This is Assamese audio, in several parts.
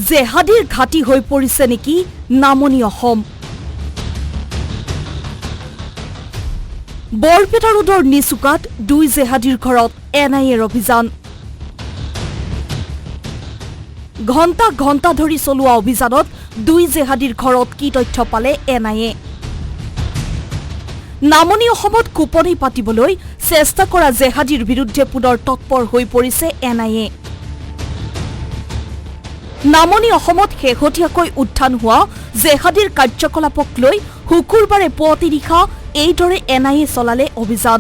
জেহাদীৰ ঘাটি হৈ পৰিছে নেকি নামনি অসম। বৰপেটা ৰোডৰ নিচুকাত দুই জেহাদীৰ ঘৰত এনআইএৰ অভিযান। ঘণ্টা ঘণ্টা ধৰি চলোৱা অভিযানত দুই জেহাদীৰ ঘৰত কি তথ্য পালে এনআইএ। নামনি অসমত কোপনি পাতিবলৈ চেষ্টা কৰা জেহাদীৰ বিৰুদ্ধে পুনৰ তৎপৰ হৈ পৰিছে এনআইএ। নামনি অসমত শেহতীয়াকৈ উত্থান হোৱা জেহাদীৰ কাৰ্যকলাপক লৈ শুকুৰবাৰে পুৱতি নিশা এইদৰে এনআইএ চলালে অভিযান।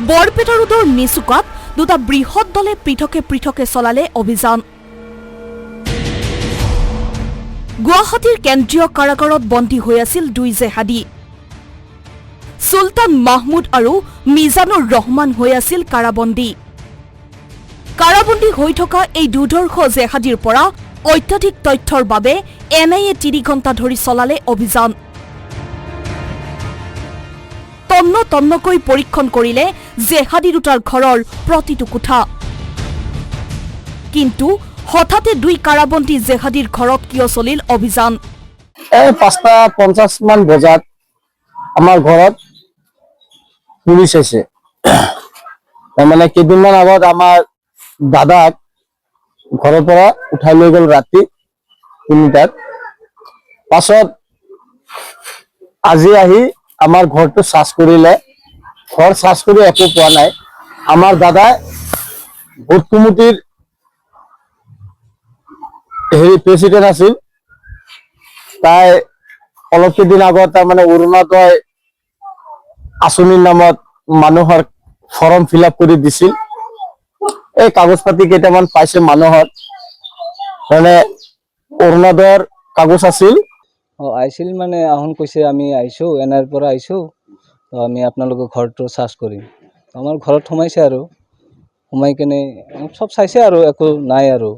বৰপেটা ৰোডৰ নিচুকাত দুটা বৃহৎ দলে পৃথকে পৃথকে চলালে অভিযান। গুৱাহাটীৰ কেন্দ্ৰীয় কাৰাগাৰত বন্দী হৈ আছিল দুই জেহাদী। চুলতান মাহমুদ আৰু মিজানুৰ ৰহমান হৈ আছিল কাৰাবন্দী। কাৰাবন্দী হৈ থকা এই দুৰ্ধৰ্ষ জেহাদীৰ পৰা অত্যাধিক তথ্যৰ বাবে এনআইএ ৩ ঘণ্টা ধৰি চলালে অভিযান। তন্ন তন্নকৈ পৰীক্ষণ কৰিলে জেহাদী দুটাৰ ঘৰৰ প্ৰতিটো কোঠা। কিন্তু হঠাতে দুই কাৰাবন্দী জেহাদীৰ ঘৰত কিয় চলিল অভিযান? ৫:৫০ মান বজাত আমাৰ ঘৰত পুলিচ আছে। মানে কেইদিনমান আগত আমাৰ দাদাক ঘৰৰ পৰা উঠাই লৈ গ'ল ৰাতি ৩টাত। পাছত আজি আহি আমাৰ ঘৰটো চাৰ্চ কৰিলে, ঘৰ চাৰ্চ কৰি একো পোৱা নাই। আমাৰ দাদাই ভোট কমিটিৰ প্ৰেচিডেণ্ট আছিল, তাই অলপ কেইদিন আগত তাৰমানে অৰুণোদয় আঁচনিৰ নামত মানুহৰ ফৰ্ম ফিল আপ কৰি দিছিল। এই কাগজ পাতি কেইটামান পাইছে মানুহৰ, মানে অৰুণোদয়ৰ কাগজ আছিল। আহিছিল মানে আহোন কৈছে আমি আহিছোঁ, এনআইৰ পৰা আহিছোঁ, তো আমি আপোনালোকৰ ঘৰটো চাৰ্চ কৰিম। আমাৰ ঘৰত সোমাইছে আৰু সোমাই কেনে চব চাইছে আৰু একো নাই আৰু।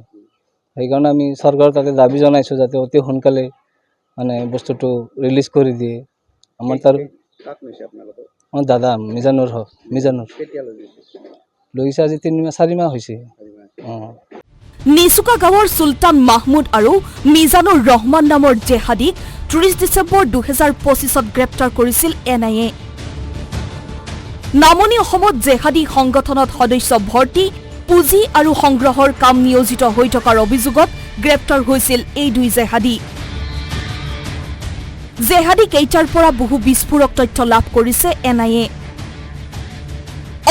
সেইকাৰণে আমি চৰকাৰৰ তাতে দাবী জনাইছোঁ যাতে অতি সোনকালে মানে বস্তুটো ৰিলিজ কৰি দিয়ে। আমাৰ তাৰ আমাৰ দাদা মিজানুৰ লৈছে আজি ৩-৪ মাহ হৈছে। নিচুকা গাঁৱৰ চুলতান মাহমুদ আৰু মিজানুৰ ৰহমান নামৰ জেহাদীক ৩০ ডিচেম্বৰ ২০২৫ত গ্ৰেপ্তাৰ কৰিছিল এনআইএ। নামনি অসমত জেহাদী সংগঠনত সদস্য ভৰ্তি, পুঁজি আৰু সংগ্ৰহৰ কাম নিয়োজিত হৈ থকাৰ অভিযোগত গ্ৰেপ্তাৰ হৈছিল এই দুই জেহাদী। জেহাদী কেইটাৰ পৰা বহু বিস্ফোৰক তথ্য লাভ কৰিছে এনআইএ।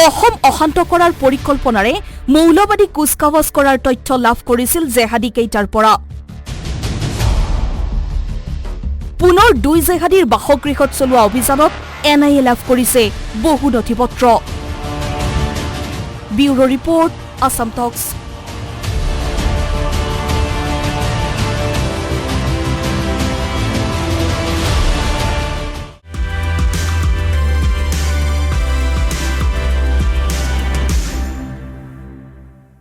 অসম অশান্ত কৰাৰ পৰিকল্পনাৰে মৌলবাদী কুচকাৱাজ কৰাৰ তথ্য লাভ কৰিছিল জেহাদী কেইটাৰ পৰা। পুনৰ দুই জেহাদীৰ বাসগৃহত চলোৱা অভিযানত এনআইএ লাভ কৰিছে বহু নথি পত্ৰ। ব্যুৰো ৰিপৰ্ট, আছাম টক্স।